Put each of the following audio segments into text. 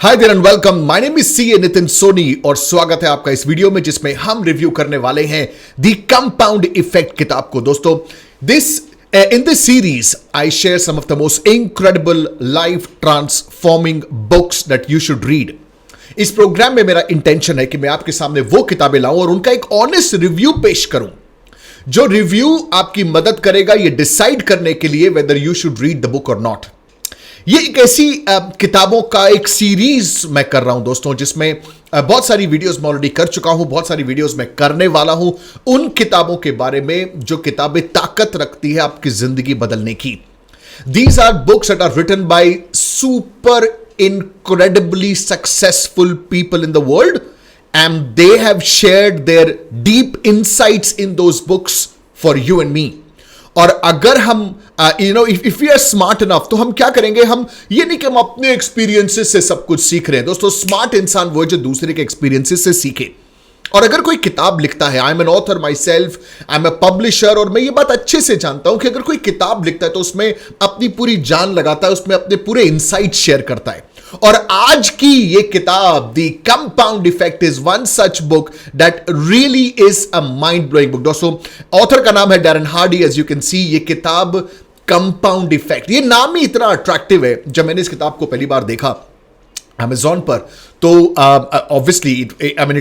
Hi there and welcome. My name is C A Nitin Soni और स्वागत है आपका इस वीडियो में जिसमें हम रिव्यू करने वाले हैं द कंपाउंड इफेक्ट किताब को। दोस्तों in this series I share some of the most incredible life transforming books that you should read। इस प्रोग्राम में मेरा इंटेंशन है कि मैं आपके सामने वो किताबें लाऊं और उनका एक ऑनेस्ट रिव्यू पेश करूं, जो रिव्यू आपकी मदद करेगा ये डिसाइड करने के लिए whether you should read the book और नॉट। ये एक ऐसी किताबों का एक सीरीज मैं कर रहा हूं दोस्तों, जिसमें बहुत सारी वीडियोस मैं ऑलरेडी कर चुका हूं, बहुत सारी वीडियोस मैं करने वाला हूं उन किताबों के बारे में जो किताबें ताकत रखती है आपकी जिंदगी बदलने की। These are books that are written by super incredibly successful people in the world and they have shared their deep insights in those books for you and me। और अगर हम if we are smart enough तो हम क्या करेंगे, हम ये नहीं कि हम अपने एक्सपीरियंसेस से सब कुछ सीख रहे हैं। दोस्तों स्मार्ट इंसान वो है जो दूसरे के एक्सपीरियंसेस से सीखे। और अगर कोई किताब लिखता है, I am an author myself, I am a publisher, और मैं ये बात अच्छे से जानता हूं कि अगर कोई किताब लिखता है तो उसमें अपनी पूरी जान लगाता है, उसमें अपने पूरे इनसाइट शेयर करता है। और आज की ये किताब the compound effect is one such book that really is a mind blowing book. दोस्तों ऑथर का नाम है Darren Hardy. As you can see ये किताब कंपाउंड इफेक्ट, ये नाम ही इतना अट्रैक्टिव है। जब मैंने इस किताब को पहली बार देखा Amazon पर तो obviously it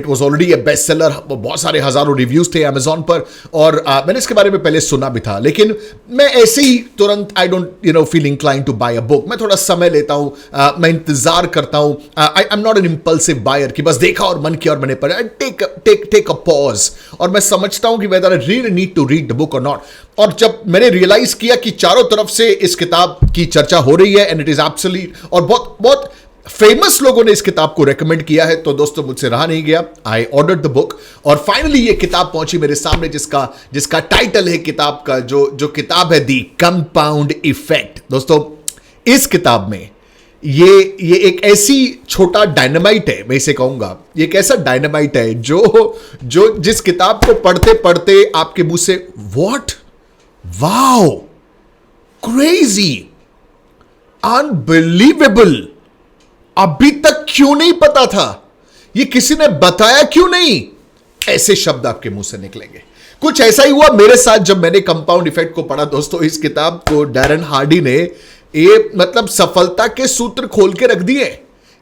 was already a best seller, बहुत सारे हजारों रिव्यूज थे Amazon पर और मैंने इसके बारे में पहले सुना भी था, लेकिन मैं ऐसे ही तुरंत I don't feel incline to buy a book. मैं थोड़ा समय लेता हूं, मैं इंतजार करता हूं। I am not an impulsive buyer कि बस देखा और मन किया और मैंने पढ़ा। टेक अ पॉज और मैं समझता हूं कि whether I really need to read the book और नॉट। और जब मैंने रियलाइज किया कि चारों तरफ से इस किताब की चर्चा हो रही है एंड इट इज एब्सोल्यूट, और बहुत बहुत फेमस लोगों ने इस किताब को रेकमेंड किया है, तो दोस्तों मुझसे रहा नहीं गया। आई ऑर्डर्ड द बुक और फाइनली ये किताब पहुंची मेरे सामने, जिसका टाइटल है किताब का, जो किताब है द कंपाउंड इफेक्ट। दोस्तों इस किताब में ये एक ऐसी छोटा डायनामाइट है, मैं इसे कहूंगा ये एक ऐसा डायनामाइट है जो जिस किताब को पढ़ते पढ़ते आपके मुंह से व्हाट, वाओ, क्रेजी, अनबिलीवेबल, अभी तक क्यों नहीं पता था, ये किसी ने बताया क्यों नहीं, ऐसे शब्द आपके मुंह से निकलेंगे। कुछ ऐसा ही हुआ मेरे साथ जब मैंने कंपाउंड इफेक्ट को पढ़ा। दोस्तों इस किताब को डैरन हार्डी ने मतलब सफलता के सूत्र खोल के रख दिए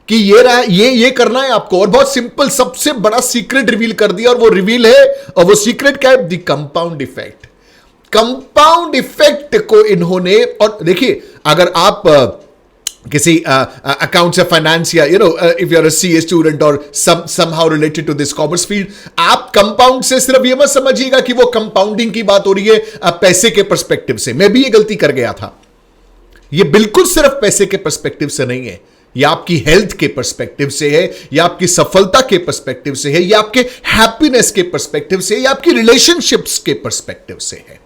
कि ये करना है आपको, और बहुत सिंपल सबसे बड़ा सीक्रेट रिवील कर दिया। और वो रिवील है, और वो सीक्रेट क्या है, the compound effect. Compound effect को इन्होंने, और देखिए अगर आप किसी अकाउंट्स या फाइनेंस या if you are a CA student और somehow related to this commerce field, आप कंपाउंड से सिर्फ ये मत समझिएगा कि वो कंपाउंडिंग की बात हो रही है पैसे के पर्सपेक्टिव से। मैं भी ये गलती कर गया था। ये बिल्कुल सिर्फ पैसे के पर्सपेक्टिव से नहीं है, ये आपकी हेल्थ के पर्सपेक्टिव से है, या आपकी सफलता के पर्सपेक्टिव से है, या आपके हैप्पीनेस के पर्सपेक्टिव से, या आपकी रिलेशनशिप्स के पर्सपेक्टिव से है।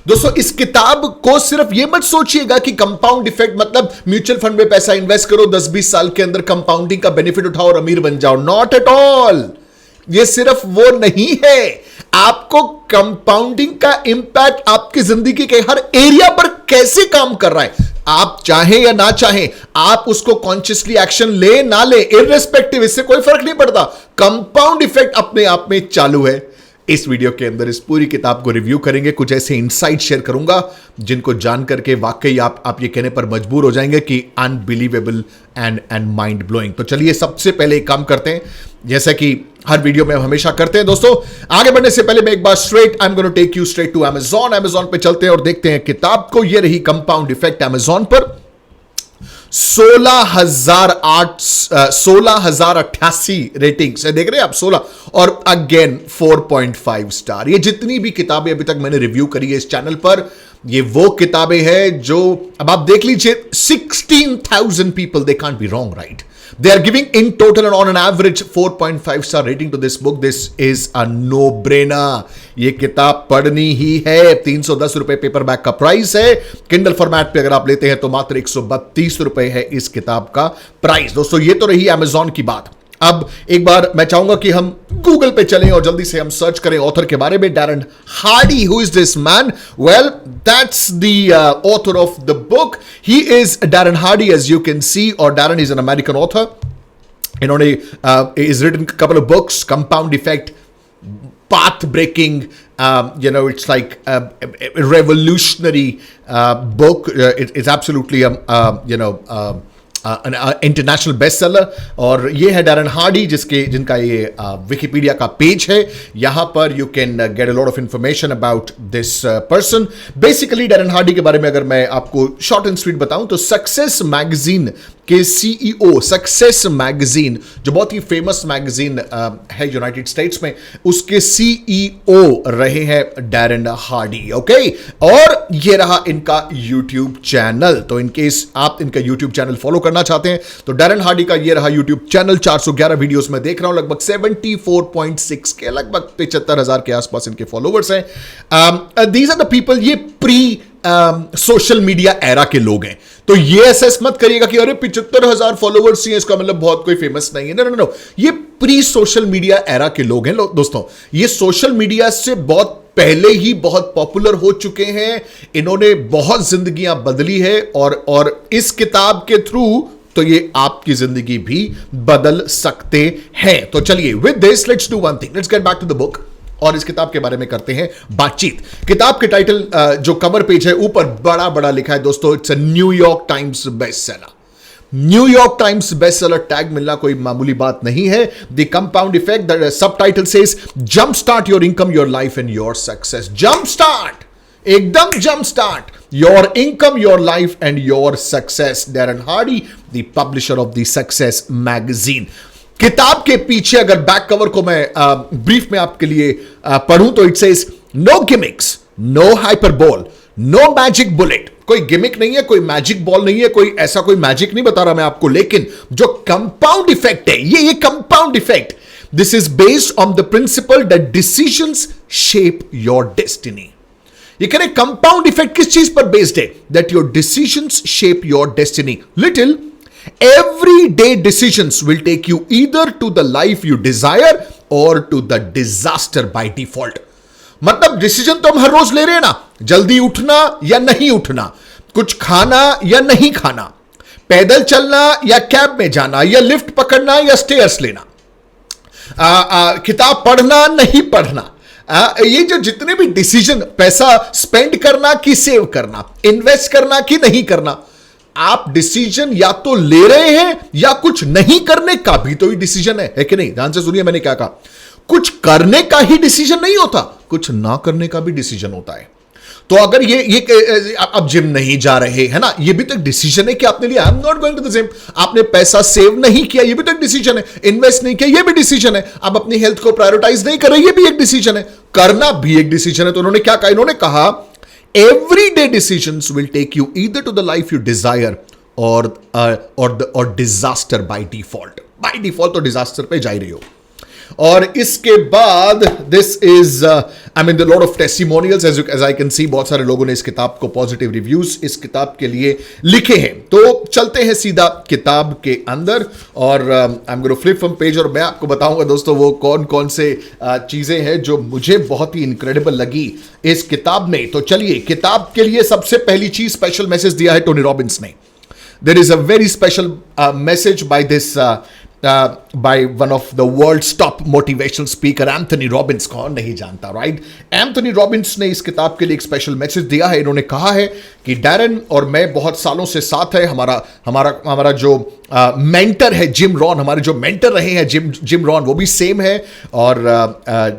दोस्तों इस किताब को सिर्फ ये मत सोचिएगा कि कंपाउंड इफेक्ट मतलब म्यूचुअल फंड में पैसा इन्वेस्ट करो, 10-20 साल के अंदर कंपाउंडिंग का बेनिफिट उठाओ और अमीर बन जाओ। नॉट एट ऑल, ये सिर्फ वो नहीं है। आपको कंपाउंडिंग का इंपैक्ट आपकी जिंदगी के हर एरिया पर कैसे काम कर रहा है, आप चाहें या ना चाहें, आप उसको कॉन्शियसली एक्शन ले ना ले, इररिस्पेक्टिव, इससे कोई फर्क नहीं पड़ता। कंपाउंड इफेक्ट अपने आप में चालू है। इस वीडियो के अंदर इस पूरी किताब को रिव्यू करेंगे, कुछ ऐसे इनसाइट शेयर करूंगा जिनको जान करके वाकई आप ये कहने पर मजबूर हो जाएंगे कि अनबिलीवेबल एंड माइंड ब्लोइंग। तो चलिए सबसे पहले एक काम करते हैं, जैसा कि हर वीडियो में हम हमेशा करते हैं। दोस्तों आगे बढ़ने से पहले मैं एक बार I am gonna take you straight to Amazon पे चलते हैं और देखते हैं किताब को। ये रही कंपाउंड इफेक्ट Amazon पर 16,088 रेटिंग्स है, देख रहे हैं आप, 16, और अगेन 4.5 स्टार। ये जितनी भी किताबें अभी तक मैंने रिव्यू करी है इस चैनल पर, ये वो किताबें हैं जो, अब आप देख लीजिए, 16,000 people, they can't be wrong, right? They are giving in total and on an average 4.5 star rating to this book. This is a no-brainer. ये किताब पढ़नी ही है। 310 रुपए पेपरबैक का प्राइस है। किंडल फॉर्मेट पे अगर आप लेते हैं तो मात्र 132 रुपए है इस किताब का प्राइस। दोस्तों ये तो रही Amazon की बात। अब एक बार मैं चाहूंगा कि हम गूगल पे चलें और जल्दी से हम सर्च करें ऑथर के बारे में। Darren Hardy, who is this man? Well, that's the author of the book. He is Darren Hardy, as you can see, और Darren is an American author. इन्होंने is written couple of books, compound effect, path breaking, it's like a revolutionary book. It's absolutely an international bestseller. और ये है Darren Hardy, जिनका ये Wikipedia का page है. यहां पर you can get a lot of information about this person. Basically Darren Hardy के बारे में अगर मैं आपको शॉर्ट एंड स्वीट बताऊं तो सक्सेस मैगजीन के सीईओ, सक्सेस मैगजीन जो बहुत ही फेमस मैगजीन है यूनाइटेड स्टेट्स में, उसके सीईओ रहे हैं डैरन हार्डी. ओके, और ये रहा इनका यूट्यूब चैनल. तो इनकेस आप इनका यूट्यूब चैनल फॉलो करना चाहते हैं तो डैरन हार्डी का ये रहा यूट्यूब चैनल. 411 वीडियोस में देख रहा हूं, लगभग 74.6 के, लगभग 75,000 के आसपास इनके फॉलोवर्स हैं. दीज आर द पीपल, ये प्री सोशल मीडिया एरा के लोग हैं. तो ये असेस मत करिएगा कि अरे 75,000 फॉलोवर्स ही हैं, इसका मतलब बहुत कोई फेमस नहीं है. नो नो नो, ये प्री सोशल मीडिया एरा के लोग हैं दोस्तों. ये सोशल मीडिया से बहुत पहले ही बहुत पॉपुलर हो चुके हैं. इन्होंने बहुत जिंदगियां बदली है और इस किताब के थ्रू तो ये आपकी जिंदगी भी बदल सकते हैं. तो चलिए, with this let's do one thing, let's get back to the book और इस किताब के बारे में करते हैं बातचीत. किताब के टाइटल जो कवर पेज है ऊपर बड़ा बड़ा लिखा है दोस्तों, it's a New York Times bestseller. New York Times bestseller tag मिलना कोई मामूली बात नहीं है. The compound effect, the subtitle says jump start your income, your life and your success. Jump start, एकदम jump start your income, your life and your success. Darren Hardy, the publisher of the Success magazine. किताब के पीछे अगर back cover को मैं brief में आपके लिए पढ़ूं तो it says no gimmicks, no hyperbole, no magic bullet. कोई गिमिक नहीं है, कोई मैजिक बॉल नहीं है, कोई ऐसा कोई मैजिक नहीं बता रहा मैं आपको. लेकिन जो कंपाउंड इफेक्ट है, ये compound effect, this is based on the principal that decisions shape your destiny. ये कह रहे कंपाउंड इफेक्ट किस चीज पर बेस्ड है? That your decisions shape your destiny. Little everyday decisions will take you either to the life you desire or to the disaster by default. मतलब decision तो हम हर रोज ले रहे हैं ना, जल्दी उठना या नहीं उठना, कुछ खाना या नहीं खाना, पैदल चलना या कैब में जाना, या लिफ्ट पकड़ना या स्टेयर्स लेना, किताब पढ़ना नहीं पढ़ना. ये जो जितने भी डिसीजन, पैसा स्पेंड करना कि सेव करना, इन्वेस्ट करना कि नहीं करना, आप डिसीजन या तो ले रहे हैं या कुछ नहीं करने का भी तो ही डिसीजन है कि नहीं? ध्यान से सुनिए मैंने क्या कहा. कुछ करने का ही डिसीजन नहीं होता, कुछ ना करने का भी डिसीजन होता है. तो अगर ये अब जिम नहीं जा रहे हैं ना, ये भी तो एक डिसीजन है कि आपने लिया, I am not going to the gym. आपने पैसा सेव नहीं किया, ये भी तो एक डिसीजन है. इन्वेस्ट नहीं किया, ये भी डिसीजन है. आप अपनी हेल्थ को प्रायोरिटाइज नहीं कर रहे, ये भी एक डिसीजन है. करना भी एक डिसीजन है. तो उन्होंने क्या कहा? इन्होंने कहा everyday decisions will take you either to the life you desire or disaster by default. By default तो disaster पे जा ही रही हो. और इसके बाद this is I mean the lot of testimonials as I can see. बहुत सारे लोगों ने इस किताब को पॉजिटिव रिव्यूज इस किताब के लिए लिखे हैं. तो चलते हैं सीधा किताब के अंदर और I am going to flip from page और मैं आपको बताऊंगा दोस्तों वो कौन कौन से चीजें हैं जो मुझे बहुत ही इनक्रेडिबल लगी इस किताब में. तो चलिए, किताब के लिए सबसे पहली चीज स्पेशल मैसेज दिया है टोनी रॉबिन्स ने. There is a very special message by this by one of the world's top motivational speaker, Anthony Robbins. कौन नहीं जानता, राइट? एंथनी रॉबिन्स ने इस किताब के लिए एक स्पेशल मैसेज दिया है. इन्होंने कहा है कि डैरन और मैं बहुत सालों से साथ है. हमारा जो मेंटर है जिम रॉन, हमारे जो मेंटर रहे हैं जिम रॉन, वो भी सेम है. और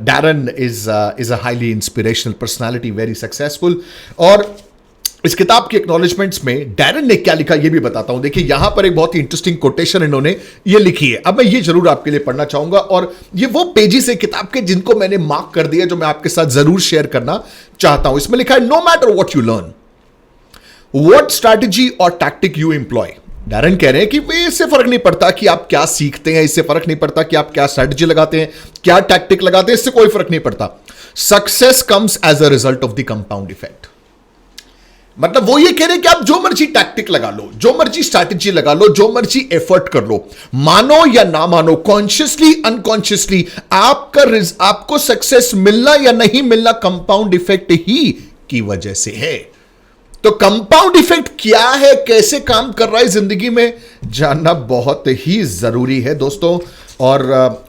Darren is a highly inspirational personality, very successful. और इस किताब के एक्नॉलेजमेंट्स में डैरन ने क्या लिखा ये भी बताता हूं. देखिए, यहां पर एक बहुत ही इंटरेस्टिंग कोटेशन इन्होंने ये लिखी है. अब मैं ये जरूर आपके लिए पढ़ना चाहूंगा और ये वो पेजेस है किताब के जिनको मैंने मार्क कर दिया, जो मैं आपके साथ जरूर शेयर करना चाहता हूं. इसमें लिखा है, no matter what you learn, what strategy और टैक्टिक यू एम्प्लॉय. डैरन कह रहे हैं कि इससे फर्क नहीं पड़ता कि आप क्या सीखते हैं, इससे फर्क नहीं पड़ता कि आप क्या स्ट्रैटेजी लगाते हैं, क्या टैक्टिक लगाते हैं, इससे कोई फर्क नहीं पड़ता. Success comes as a result of the compound effect. मतलब वो ये कह रहे हैं कि आप जो मर्जी टैक्टिक लगा लो, जो मर्जी स्ट्रैटेजी लगा लो, जो मर्जी एफर्ट कर लो, मानो या ना मानो, कॉन्शियसली अनकॉन्शियसली, आपको सक्सेस मिलना या नहीं मिलना कंपाउंड इफेक्ट ही की वजह से है. तो कंपाउंड इफेक्ट क्या है, कैसे काम कर रहा है जिंदगी में, जानना बहुत ही जरूरी है दोस्तों। और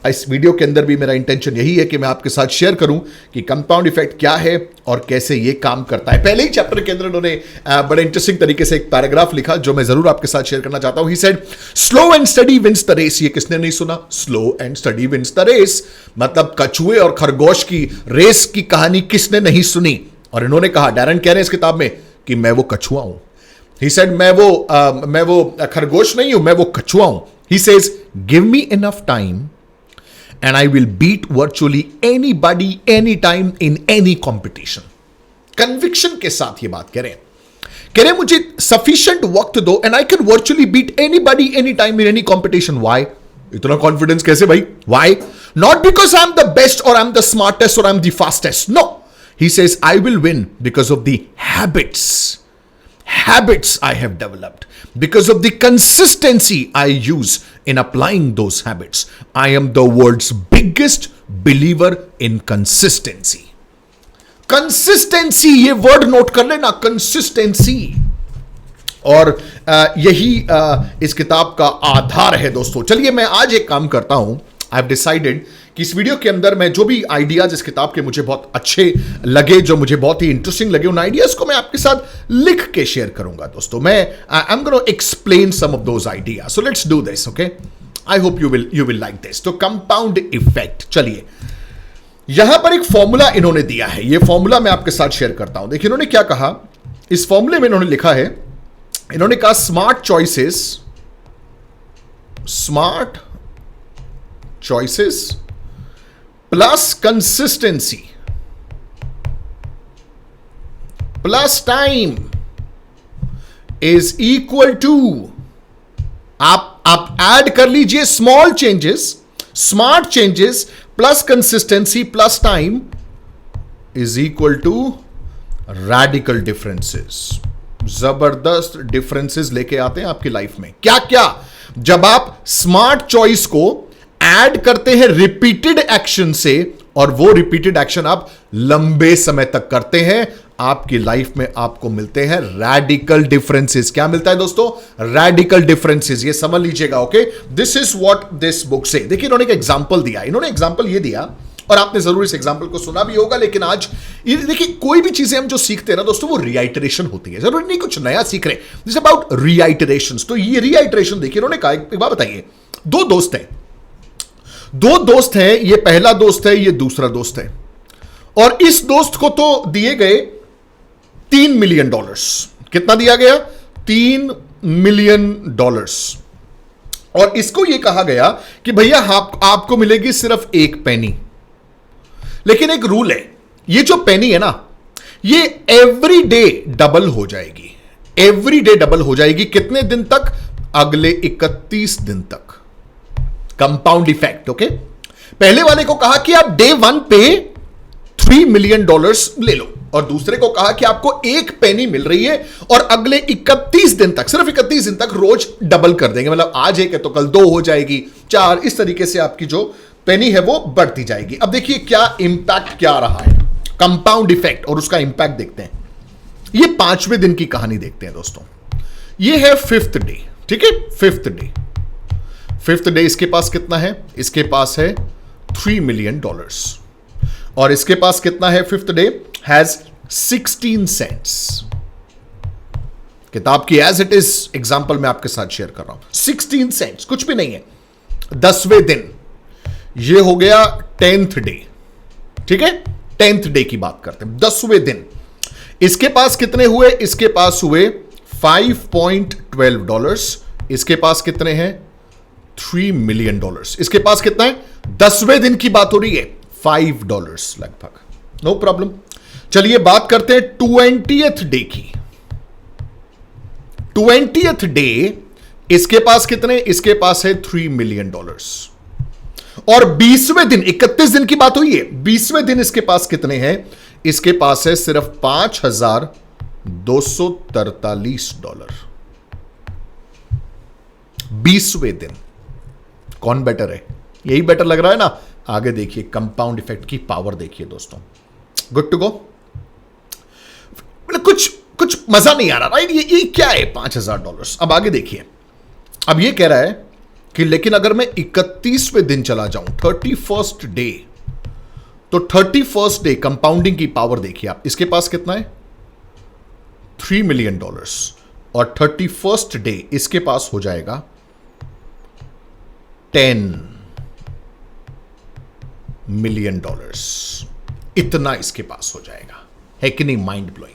इस वीडियो के अंदर भी मेरा इंटेंशन यही है कि मैं आपके साथ शेयर करूं कि कंपाउंड इफेक्ट क्या है और कैसे ये काम करता है। पहले ही चैप्टर के अंदर उन्होंने बड़े इंटरेस्टिंग तरीके से एक पैराग्राफ लिखा जो मैं जरूर आपके साथ शेयर करना चाहता हूं। He said slow and steady wins the race. ये किसने नहीं सुना, slow and steady wins the race, मतलब कछुए और खरगोश की रेस की कहानी किसने नहीं सुनी। और इन्होंने कहा, डैरन कह रहे हैं इस किताब में कि मैं वो कछुआ हूं। He said, मैं वो खरगोश नहीं हूं, मैं वो कछुआ हूं। He says, give me enough time and I will beat virtually anybody, anytime in any competition. Conviction के साथ ये बात कह रहे हैं मुझे sufficient वक्त दो and I can virtually beat anybody, anytime in any competition. Why? इतना कॉन्फिडेंस कैसे भाई? Why? Not because I'm the best or I'm the smartest or I'm the fastest. No. He says, I will win because of the habits I have developed, because of the consistency I use in applying those habits. I am the world's biggest believer in consistency. Consistency, ये word note कर लेना, consistency। और यही इस किताब का आधार है दोस्तों। चलिए मैं आज एक काम करता हूं। आई हैव डिसाइडेड कि इस वीडियो के अंदर मैं जो भी आइडियाज इस किताब के मुझे बहुत अच्छे लगे, जो मुझे बहुत ही इंटरेस्टिंग लगे, उन आइडियाज को मैं आपके साथ लिख के शेयर करूंगा दोस्तों। मैं I am gonna explain some of those ideas, so let's do this, okay. I hope you will like this. तो कंपाउंड इफेक्ट, चलिए यहां पर एक फॉर्मूला इन्होंने दिया है, ये फॉर्मूला मैं आपके साथ शेयर करता हूं। देखिए इन्होंने क्या कहा, इस फॉर्मूले में इन्होंने लिखा है, इन्होंने कहा smart choices plus consistency plus time is equal to, आप ऐड कर लीजिए, small changes, smart changes plus consistency plus time is equal to radical differences. जबरदस्त डिफरेंसेस लेके आते हैं आपकी लाइफ में। क्या क्या? जब आप स्मार्ट चॉइस को ऐड करते हैं रिपीटेड एक्शन से, और वो रिपीटेड एक्शन आप लंबे समय तक करते हैं, आपकी लाइफ में आपको मिलते हैं रैडिकल डिफरेंसेस। क्या मिलता है दोस्तों? Radical differences. ये समझ लीजिएगा, okay. This is what this book से। देखिए इन्होंने एक एग्जांपल दिया, इन्होंने एग्जांपल ये दिया, और आपने जरूर इस एग्जांपल को सुना भी होगा, लेकिन आज ये देखिए, कोई भी चीजें हम जो सीखते हैं ना दोस्तों, वो रिआइटरेशन होती है, जरूरी नहीं कुछ नया सीख रहे, दिस अबाउट रिआइटरेशन। तो ये रिआइटरेशन देखिए, इन्होंने कहा, एक बात बताइए, दो दोस्त हैं, ये पहला दोस्त है, ये दूसरा दोस्त है, और इस दोस्त को तो दिए गए $3 मिलियन। कितना दिया गया? $3 मिलियन। और इसको यह कहा गया कि भैया आपको मिलेगी सिर्फ एक पेनी। लेकिन एक रूल है, ये जो पेनी है ना, ये एवरी डे डबल हो जाएगी, एवरी डे डबल हो जाएगी। कितने दिन तक? अगले 31 दिन तक। Compound effect, okay. पहले वाले को कहा कि आप डे 1 पे $3 मिलियन ले लो, और दूसरे को कहा कि आपको एक पेनी मिल रही है और अगले 31 दिन तक, सिर्फ 31 दिन तक रोज डबल कर देंगे। मतलब आज एक है तो कल 2 हो जाएगी, 4, इस तरीके से आपकी जो पेनी है वो बढ़ती जाएगी। अब देखिए क्या इंपैक्ट क्या रहा है, कंपाउंड इफेक्ट, और उसका इंपैक्ट देखते हैं। ये 5वें दिन की कहानी देखते हैं दोस्तों। ये है 5th डे, ठीक है, 5th डे इसके पास कितना है? इसके पास है $3 मिलियन। और इसके पास कितना है? 5th day has 16 cents. किताब की एज इट इज एग्जांपल मैं आपके साथ शेयर कर रहा हूं। 16 सेंट्स कुछ भी नहीं है। 10वें दिन, ये हो गया 10th डे, ठीक है, 10th डे की बात करते हैं। 10वें दिन इसके पास कितने हुए? इसके पास हुए $5.12। इसके पास कितने हैं? $3 मिलियन। इसके पास कितना है? 10वें दिन की बात हो रही है, $5 लगभग। No problem. चलिए बात करते हैं 20th डे की। 20th डे इसके पास कितने? इसके पास है $3 मिलियन। और 20वें दिन, 31 दिन की बात हुई है, 20वें दिन इसके पास कितने हैं? इसके पास है सिर्फ $5,243। 20वें दिन। कौन बेटर है? यही बेटर लग रहा है ना? आगे देखिए, कंपाउंड इफेक्ट की पावर देखिए दोस्तों। Good to go. कुछ मजा नहीं आ रहा, राइट? ये क्या है $5,000? अब आगे देखिए, अब ये कह रहा है कि लेकिन अगर मैं 31वें दिन चला जाऊं, 31st डे, तो 31st डे कंपाउंडिंग की पावर देखिए आप, इसके पास कितना है? $3 मिलियन, और 31st डे इसके पास हो जाएगा $10 मिलियन। इतना इसके पास हो जाएगा, है कि नहीं? Mind blowing.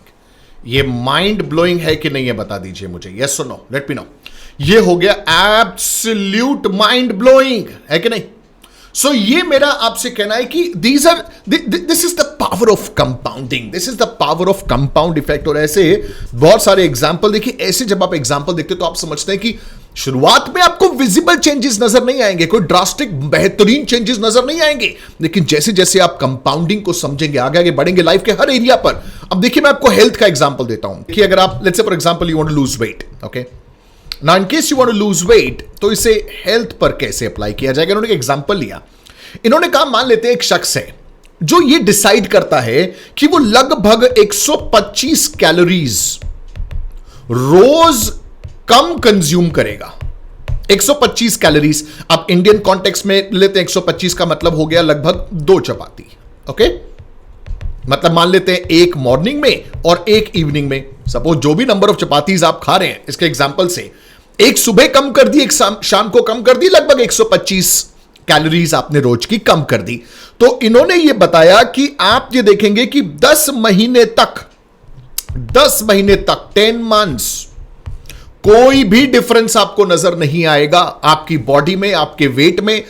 ये माइंड ब्लोइंग है कि नहीं, ये बता दीजिए मुझे, यस और नो, लेट मी नो। ये हो गया एब्सोल्यूट माइंड ब्लोइंग, है कि नहीं? सो ये मेरा आपसे कहना है कि this is the power of compounding, this is the power of compound effect. और ऐसे बहुत सारे एग्जाम्पल देखिए, ऐसे जब आप एग्जाम्पल देखते हो तो आप समझते हैं कि शुरुआत में आपको विजिबल चेंजेस नजर नहीं आएंगे, कोई ड्रास्टिक बेहतरीन चेंजेस नजर नहीं आएंगे, लेकिन जैसे जैसे आप कंपाउंडिंग को समझेंगे, आगे आगे बढ़ेंगे लाइफ के हर एरिया पर। अब देखिए, मैं आपको हेल्थ का एग्जांपल देता हूं कि अगर आप, let's say for example you want to lose weight, okay, now in case you want to lose weight, तो इसे हेल्थ पर कैसे अप्लाई किया जाएगा? इन्होंने एक एग्जांपल लिया, इन्होंने कहा मान लेते हैं एक शख्स है जो ये डिसाइड करता है कि वो लगभग 125 कैलोरीज रोज कम कंज्यूम करेगा। 125 कैलोरीज, अब इंडियन कॉन्टेक्स्ट में लेते हैं, 125 का मतलब हो गया लगभग 2 चपाती, ओके? मतलब मान लेते हैं एक मॉर्निंग में और एक इवनिंग में, सपोज जो भी नंबर ऑफ चपातीज आप खा रहे हैं, इसके एग्जांपल से एक सुबह कम कर दी, एक शाम को कम कर दी, लगभग 125 कैलोरीज आपने रोज की कम कर दी। तो इन्होंने ये बताया कि आप ये देखेंगे कि 10 महीने तक 10 मंथ्स कोई भी डिफरेंस आपको नजर नहीं आएगा, आपकी बॉडी में, आपके वेट में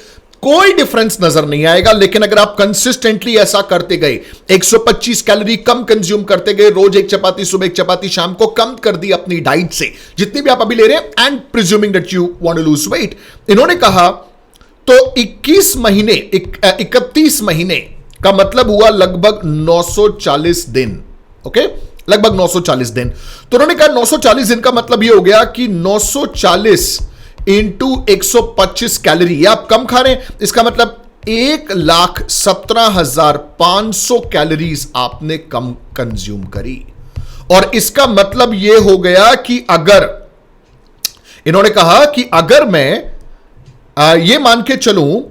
कोई डिफरेंस नजर नहीं आएगा। लेकिन अगर आप कंसिस्टेंटली ऐसा करते गए, 125 कैलोरी कम कंज्यूम करते गए, रोज एक चपाती सुबह, एक चपाती शाम को, कम कर दी अपनी डाइट से जितनी भी आप अभी ले रहे हैं, and presuming that you want to lose weight, इन्होंने कहा तो 31 महीने का मतलब हुआ लगभग 940 दिन, ओके, लगभग 940 दिन। तो उन्होंने कहा 940 दिन का मतलब यह हो गया कि 940 इंटू 125 कैलोरी, ये आप कम खा रहे हैं, इसका मतलब 1,17,500 कैलोरीज आपने कम कंज्यूम करी। और इसका मतलब यह हो गया कि अगर, इन्होंने कहा कि अगर मैं ये मान के चलूं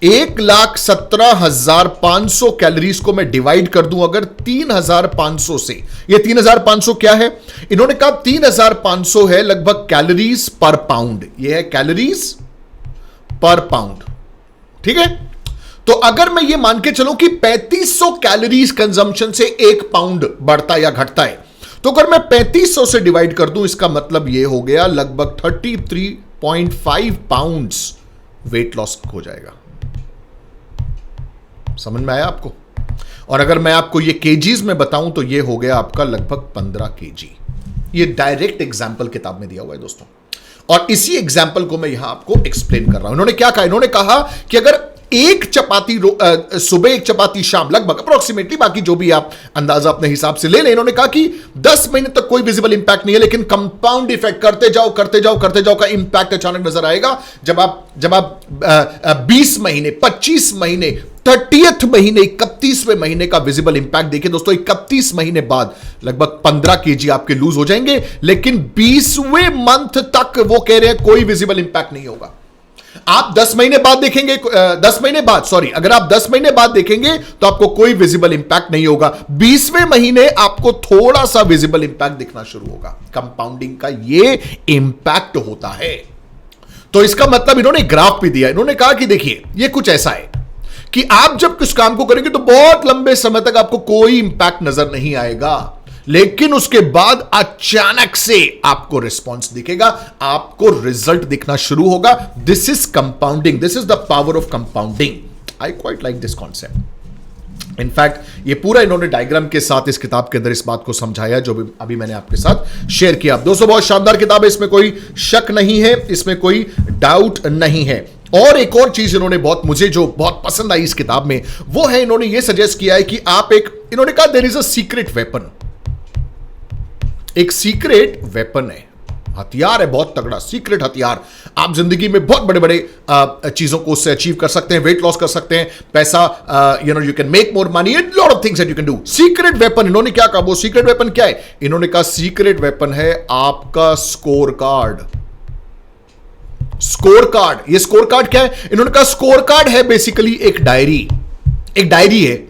1,17,500 कैलोरीज को मैं डिवाइड कर दूं अगर 3,500 से, ये 3,500 क्या है? इन्होंने कहा 3,500 है लगभग कैलोरीज पर पाउंड, ये है कैलोरीज पर पाउंड, ठीक है? तो अगर मैं ये मान के चलूं कि 3500 कैलोरीज कंजम्पशन से 1 पाउंड बढ़ता या घटता है, तो अगर मैं 3500 से डिवाइड कर दूं, इसका मतलब ये हो गया लगभग 33.5 पाउंड्स वेट लॉस हो जाएगा। समझ में आया आपको? और अगर मैं आपको ये केजीज में बताऊं तो ये हो गया आपका लगभग 15 केजी। ये डायरेक्ट एग्जाम्पल किताब में दिया हुआ है दोस्तों, और इसी एग्जाम्पल को मैं यहां आपको एक्सप्लेन कर रहा हूं। इन्होंने क्या कहा? इन्होंने कहा कि अगर एक चपाती सुबह, एक चपाती शाम, लगभग अप्रोक्सीमेटली, बाकी जो भी आप अंदाजा अपने हिसाब से ले लें, इन्होंने कहा कि 10 महीने तक कोई विजिबल इंपैक्ट नहीं है, लेकिन कंपाउंड इफेक्ट करते जाओ का इंपैक्ट अचानक नजर आएगा जब आप 20 महीने, 25 महीने, 30th महीने, 31वें महीने का विजिबल इंपैक्ट देखिए दोस्तों। 31 महीने बाद लगभग 15 केजी आपके लूज हो जाएंगे, लेकिन 20वें मंथ तक वो कह रहे हैं कोई विजिबल इंपैक्ट नहीं होगा। आप 10 महीने बाद देखेंगे, 10 महीने बाद, सॉरी, अगर आप 10 महीने बाद देखेंगे तो आपको कोई विजिबल इंपैक्ट नहीं होगा। 20वें महीने आपको थोड़ा सा विजिबल इंपैक्ट दिखना शुरू होगा। कंपाउंडिंग का ये इंपैक्ट होता है। तो इसका मतलब इन्होंने ग्राफ भी दिया। इन्होंने कहा कि देखिए ये कुछ ऐसा है कि आप जब किस काम को करेंगे तो बहुत लंबे समय तक आपको कोई इंपैक्ट नजर नहीं आएगा, लेकिन उसके बाद अचानक से आपको रिस्पॉन्स दिखेगा, आपको रिजल्ट दिखना शुरू होगा। This is compounding, this is the power of compounding. I quite like this concept. In fact ये पूरा इन्होंने डायग्राम के साथ इस किताब के अंदर इस बात को समझाया जो भी अभी मैंने आपके साथ शेयर किया। दोस्तों बहुत शानदार किताब है, इसमें कोई शक नहीं है, इसमें कोई डाउट नहीं है। और एक और चीज इन्होंने मुझे जो बहुत पसंद आई इस किताब में, वो है इन्होंने ये सजेस्ट किया है कि आप इन्होंने कहा there is a secret weapon, एक सीक्रेट वेपन है। हथियार है बहुत तगड़ा, सीक्रेट हथियार। आप जिंदगी में बहुत बड़े बड़े चीजों को उससे अचीव कर सकते हैं, वेट लॉस कर सकते हैं, पैसा, you can make more money, lot of things that you can do. Secret weapon, इन्होंने क्या कहा, वो सीक्रेट वेपन क्या है? इन्होंने कहा सीक्रेट वेपन है आपका स्कोर कार्ड। स्कोर कार्ड, ये स्कोर कार्ड क्या है? इन्होंने कहा स्कोर कार्ड है बेसिकली एक डायरी। एक डायरी है।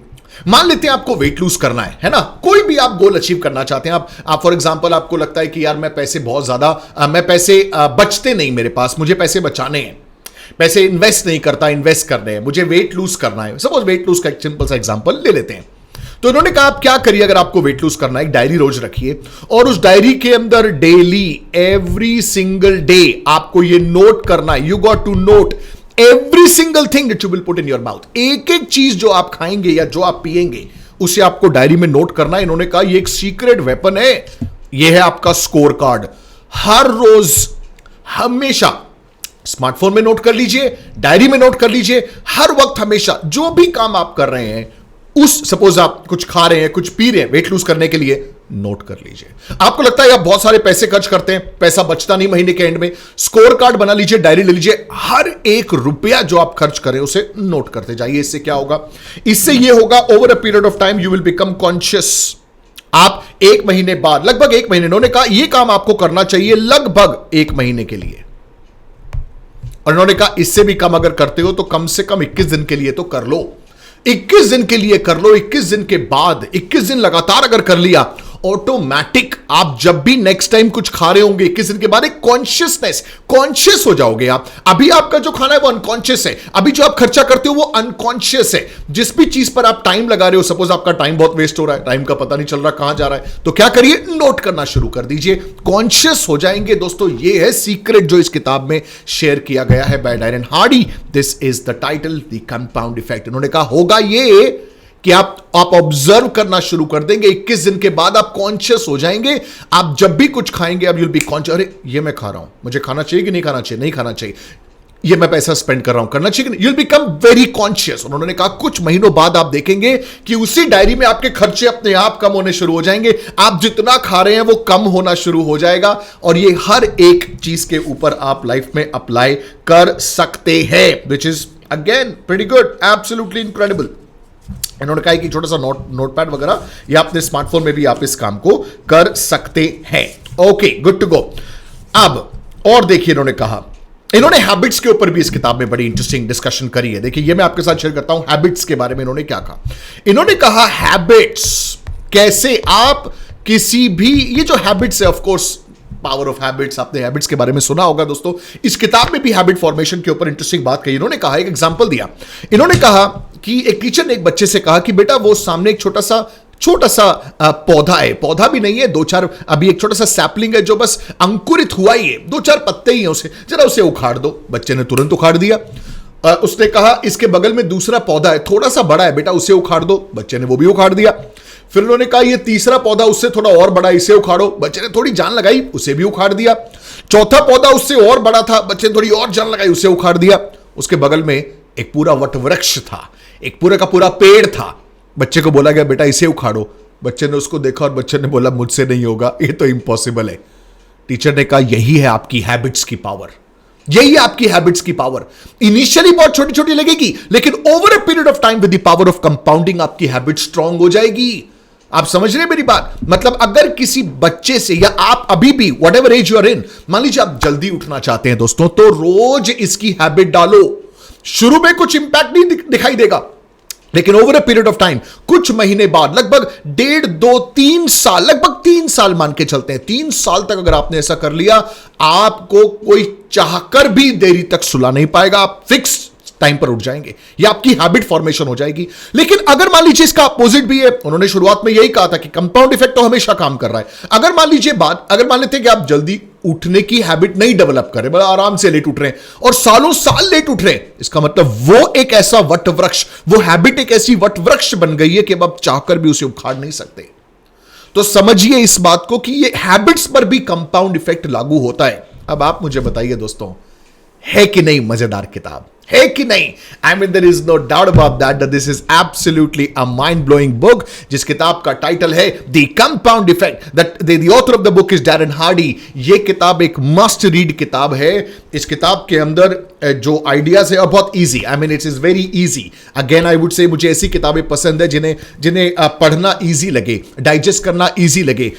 मान लेते हैं आपको वेट लूज करना है ना, कोई भी आप गोल अचीव करना चाहते हैं, आप फॉर एग्जांपल आपको लगता है कि यार मैं पैसे बहुत ज्यादा, मैं पैसे बचते नहीं मेरे पास, मुझे पैसे बचाने हैं, पैसे इन्वेस्ट नहीं करता, इन्वेस्ट करने हैं, मुझे वेट लूज करना है। सपोज वेट लूज का एक सिंपल सा एग्जांपल ले लेते हैं। तो इन्होंने कहा आप क्या करिए, अगर आपको वेट लूज करना है, एक डायरी रोज रखिए और उस डायरी के अंदर डेली, एवरी सिंगल डे आपको ये नोट करना है। You got to note every single thing that you will put in your mouth. एक एक चीज जो आप खाएंगे या जो आप पिएंगे उसे आपको डायरी में नोट करना है। इन्होंने कहा ये एक सीक्रेट वेपन है, ये है आपका स्कोर कार्ड। हर रोज हमेशा स्मार्टफोन में नोट कर लीजिए, डायरी में नोट कर लीजिए, हर वक्त हमेशा जो भी काम आप कर रहे हैं, उस सपोज आप कुछ खा रहे हैं, कुछ पी रहे हैं वेट लूज करने के लिए, नोट कर लीजिए। आपको लगता है आप बहुत सारे पैसे खर्च करते हैं, पैसा बचता नहीं महीने के एंड में, स्कोर कार्ड बना लीजिए, डायरी ले लीजिए, हर एक रुपया जो आप खर्च करें उसे नोट करते जाइए। इससे क्या होगा? इससे यह होगा over a period of time you will become conscious. आप एक महीने बाद, लगभग एक महीने, इन्होंने कहा यह काम आपको करना चाहिए लगभग एक महीने के लिए, और इन्होंने कहा इससे भी कम अगर करते हो तो कम से कम 21 दिन के लिए तो कर लो। 21 दिन के लिए कर लो। 21 दिन के बाद, 21 दिन लगातार अगर कर लिया, ऑटोमेटिक आप जब भी नेक्स्ट टाइम कुछ खा रहे होंगे 21 दिन के बाद एक कॉन्शियस हो जाओगे आप। अभी आपका जो खाना है वो अनकॉन्शियस है, अभी जो आप खर्चा करते हो वो अनकॉन्शियस है। जिस भी चीज पर आप टाइम लगा रहे हो, सपोज आपका टाइम बहुत वेस्ट हो रहा है, टाइम का पता नहीं चल रहा कहां जा रहा है, तो क्या करिए, नोट करना शुरू कर दीजिए, कॉन्शियस हो जाएंगे। दोस्तों ये है सीक्रेट जो इस किताब में शेयर किया गया है by Darren Hardy. This is the title, the compound effect. इन्होंने कहा होगा ये कि आप ऑब्जर्व करना शुरू कर देंगे, 21 दिन के बाद आप कॉन्शियस हो जाएंगे। आप जब भी कुछ खाएंगे आप, यूल बी कॉन्शियस, अरे ये मैं खा रहा हूं, मुझे खाना चाहिए कि नहीं खाना चाहिए, नहीं खाना चाहिए, ये मैं पैसा स्पेंड कर रहा हूं, करना चाहिए कि नहीं, यूल बिकम वेरी कॉन्शियस। उन्होंने कहा कुछ महीनों बाद आप देखेंगे कि उसी डायरी में आपके खर्चे अपने आप कम होने शुरू हो जाएंगे, आप जितना खा रहे हैं वो कम होना शुरू हो जाएगा, और ये हर एक चीज के ऊपर आप लाइफ में अप्लाई कर सकते हैं, which is again pretty good, absolutely incredible. इन्होंने कहा कि छोटा सा नोटपैड वगैरह या अपने स्मार्टफोन में भी आप इस काम को कर सकते हैं। Okay, good to go. अब और देखिए, इन्होंने हैबिट्स के ऊपर भी इस किताब में बड़ी इंटरेस्टिंग डिस्कशन करी है। देखिए ये मैं आपके साथ शेयर करता हूं हैबिट्स के बारे में। इन्होंने क्या कहा? इन्होंने कहा हैबिट्स, कैसे आप किसी भी, ये जो हैबिट्स है, of course power of habits, आपने हैबिट्स के बारे में सुना होगा दोस्तों। इस किताब में भी हैबिट फॉर्मेशन के ऊपर इंटरेस्टिंग बात कही। इन्होंने कहा, एक एग्जांपल दिया। इन्होंने कहा कि एक टीचर ने एक बच्चे से कहा कि बेटा वो सामने एक छोटा सा पौधा है, पौधा भी नहीं है, दो चार, अभी एक छोटा सा सैपलिंग है जो बस अंकुरित हुआ ही है, दो चार पत्ते ही हैं, उसे जरा उसे उखाड़ दो। बच्चे ने तुरंत उखाड़ दिया। उसने कहा इसके बगल में दूसरा पौधा है, थोड़ा सा बड़ा है, बेटा उसे उखाड़ दो। बच्चे ने वो भी उखाड़ दिया। फिर उन्होंने कहा ये तीसरा पौधा उससे थोड़ा और बड़ा, इसे उखाड़ो। बच्चे ने थोड़ी जान लगाई, उसे भी उखाड़ दिया। चौथा पौधा उससे और बड़ा था, बच्चे ने थोड़ी और जान लगाई, उसे उखाड़ दिया। उसके बगल में एक पूरा वटवृक्ष था, एक पूरा का पूरा पेड़ था। बच्चे को बोला गया बेटा इसे उखाड़ो। बच्चे ने उसको देखा और बच्चे ने बोला मुझसे नहीं होगा, ये तो इम्पॉसिबल है। टीचर ने कहा यही है आपकी हैबिट्स की पावर, यही है आपकी हैबिट्स की पावर। इनिशियली बहुत छोटी छोटी लगेगी, लेकिन over a period of time with the power of compounding आपकी हैबिट स्ट्रांग हो जाएगी। आप समझ रहे हैं मेरी बात? मतलब अगर किसी बच्चे से, या आप अभी भी whatever as you are in, मान लीजिए आप जल्दी उठना चाहते हैं दोस्तों, तो रोज इसकी हैबिट डालो। शुरू में कुछ इंपैक्ट नहीं दिखाई देगा, लेकिन over a period of time, कुछ महीने बाद, लगभग 1.5, 2, 3 साल, लगभग 3 साल मान के चलते हैं, 3 साल तक अगर आपने ऐसा कर लिया, आपको कोई चाहकर भी देरी तक सुला नहीं पाएगा। आप फिक्स टाइम पर उठ जाएंगे, यह आपकी हैबिट फॉर्मेशन हो जाएगी। लेकिन अगर मान लीजिए इसका अपोजिट भी है, उन्होंने शुरुआत में यही कहा था कि कंपाउंड इफेक्ट तो हमेशा काम कर रहा है। अगर मान लेते हैं कि आप जल्दी उठने की हैबिट नहीं डेवलप करें, बड़ा आराम से लेट उठ रहे हैं और सालों साल लेट उठ रहे हैं, इसका मतलब वो एक ऐसा वटवृक्ष, वो हैबिट एक ऐसी वटवृक्ष बन गई है कि अब आप चाहकर भी उसे उखाड़ नहीं सकते। तो समझिए इस बात को कि ये हैबिट्स पर भी कंपाउंड इफेक्ट लागू होता है। अब आप मुझे बताइए दोस्तों, है कि नहीं मजेदार किताब? है कि नहीं? I mean there is no doubt about that this is absolutely a mind blowing book, जिस किताब का टाइटल है the compound effect. That the author of the book is Darren Hardy. ये किताब एक मस्ट रीड किताब है। इस किताब के अंदर जो आइडियाज है बहुत easy, I mean it is very easy. Again I would say मुझे ऐसी किताबें पसंद है जिन्हें पढ़ना इजी लगे, डाइजेस्ट करना इजी लगे।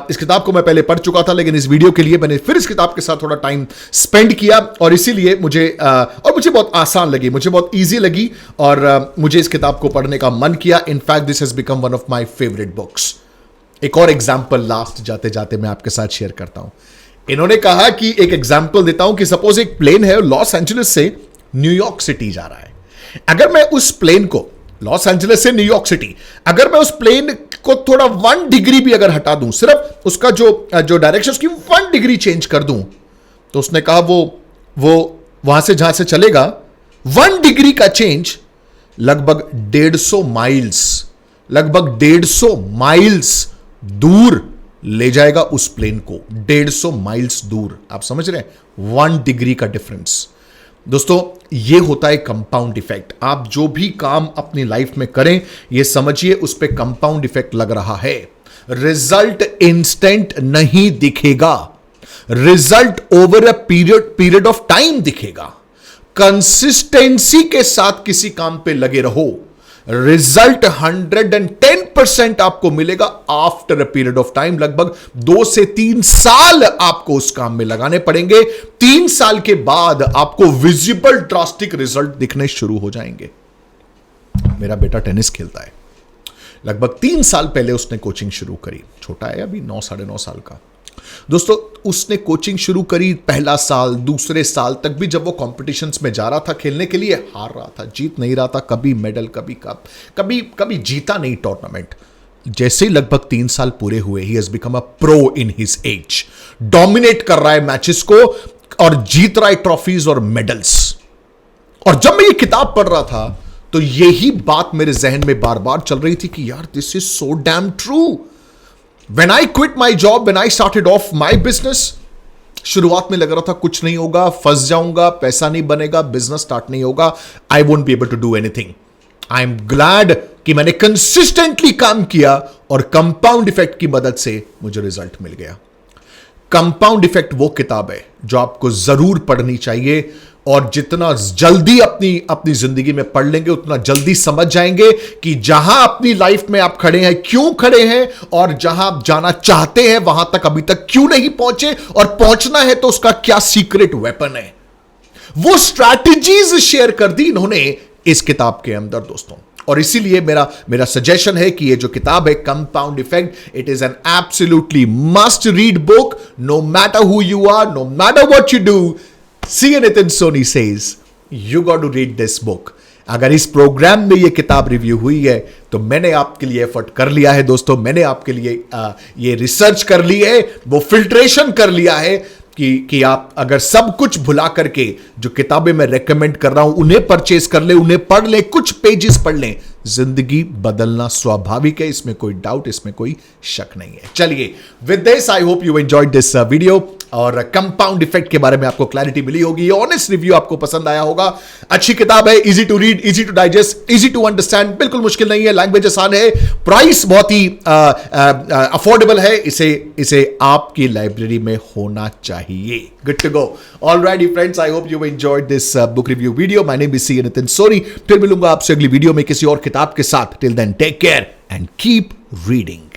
इस किताब को मैं पहले पढ़ चुका था, लेकिन इस वीडियो के लिए मैंने फिर इस किताब के साथ थोड़ा टाइम स्पेंड किया और इसीलिए मुझे बहुत आसान लगी, मुझे बहुत इजी लगी और मुझे इस किताब को पढ़ने का मन किया। In fact this has become one of my favourite books. एक और एग्जांपल लास्ट जाते जाते मैं आपके साथ शेयर करता हूं। इन्होंने कहा कि एक एग्जांपल देता हूं कि सपोज एक प्लेन है लॉस एंजलिस से न्यूयॉर्क सिटी जा रहा है। अगर मैं उस प्लेन को लॉस एंजलिस से न्यूयॉर्क सिटी, अगर मैं उस प्लेन को थोड़ा 1 डिग्री भी अगर हटा दूं, सिर्फ उसका जो डायरेक्शन उसकी 1 डिग्री चेंज कर दूं, तो उसने कहा वो वहां से जहां से चलेगा 1 डिग्री का चेंज लगभग 150 माइल्स दूर ले जाएगा उस प्लेन को। 150 माइल्स दूर, आप समझ रहे हैं? 1 डिग्री का डिफरेंस। दोस्तों, ये होता है कंपाउंड इफेक्ट। आप जो भी काम अपनी लाइफ में करें, ये समझिए उस पर कंपाउंड इफेक्ट लग रहा है। रिजल्ट इंस्टेंट नहीं दिखेगा, result over a period of time दिखेगा। कंसिस्टेंसी के साथ किसी काम पे लगे रहो, रिजल्ट 110% आपको मिलेगा after a period of time. लगभग 2 से 3 साल आपको उस काम में लगाने पड़ेंगे। 3 साल के बाद आपको विजिबल ड्रास्टिक रिजल्ट दिखने शुरू हो जाएंगे। मेरा बेटा टेनिस खेलता है। लगभग 3 साल पहले उसने कोचिंग शुरू करी। छोटा है अभी, 9 साढ़े 9 साल का। दोस्तों, उसने कोचिंग शुरू करी। पहला साल, दूसरे साल तक भी जब वो कॉम्पिटिशन्स में जा रहा था खेलने के लिए, हार रहा था, जीत नहीं रहा था। कभी मेडल, कभी कप, कभी जीता नहीं टूर्नामेंट। जैसे ही लगभग 3 साल पूरे हुए, he has become a pro in his age. Dominate कर रहा है मैचेस को और जीत रहा है ट्रॉफीज और मेडल्स। और जब मैं ये किताब पढ़ रहा था, तो यही बात मेरे जहन में बार बार चल रही थी कि यार, this is so damn true. When I quit my job, when I started off my business, शुरुआत में लग रहा था कुछ नहीं होगा, फंस जाऊंगा, पैसा नहीं बनेगा, बिजनेस स्टार्ट नहीं होगा, I won't be able to do anything. I'm glad कि मैंने कंसिस्टेंटली काम किया और कंपाउंड इफेक्ट की मदद से मुझे रिजल्ट मिल गया। कंपाउंड इफेक्ट वो किताब है जो आपको जरूर पढ़नी चाहिए और जितना जल्दी अपनी जिंदगी में पढ़ लेंगे, उतना जल्दी समझ जाएंगे कि जहां अपनी लाइफ में आप खड़े हैं, क्यों खड़े हैं, और जहां आप जाना चाहते हैं, वहां तक अभी तक क्यों नहीं पहुंचे, और पहुंचना है तो उसका क्या सीक्रेट वेपन है। वो स्ट्रैटेजीज शेयर कर दी इन्होंने इस किताब के अंदर दोस्तों। और इसीलिए मेरा सजेशन है कि ये जो किताब है compound effect, it is an absolutely must read book, no matter who you are, no matter what you do. C. Nitin Soni says, you got to read this book. अगर इस प्रोग्राम में ये किताब रिव्यू हुई है तो मैंने आपके लिए एफर्ट कर लिया है दोस्तों। मैंने आपके लिए ये रिसर्च कर ली है, वो फिल्ट्रेशन कर लिया है कि आप अगर सब कुछ भुला करके जो किताबें मैं रेकमेंड कर रहा हूं उन्हें परचेज कर ले, उन्हें पढ़ ले, कुछ पेजेस पढ़ लें, जिंदगी बदलना स्वाभाविक है, इसमें कोई डाउट, इसमें कोई शक नहीं है। चलिए, with this I hope you enjoyed this video और कंपाउंड इफेक्ट के बारे में आपको क्लैरिटी मिली होगी, ऑनेस्ट रिव्यू आपको पसंद आया होगा। अच्छी किताब है, easy to read, easy to digest, easy to understand, बिल्कुल मुश्किल नहीं है, लैंग्वेज आसान है, प्राइस बहुत ही अफोर्डेबल है। इसे आपकी लाइब्रेरी में होना चाहिए। Good to go. Alright friends, I hope you enjoyed this book review video. My name is C Nitin Soni. फिर मिलूंगा आपसे अगली वीडियो में किसी और किताब के साथ। Till then take care and keep reading.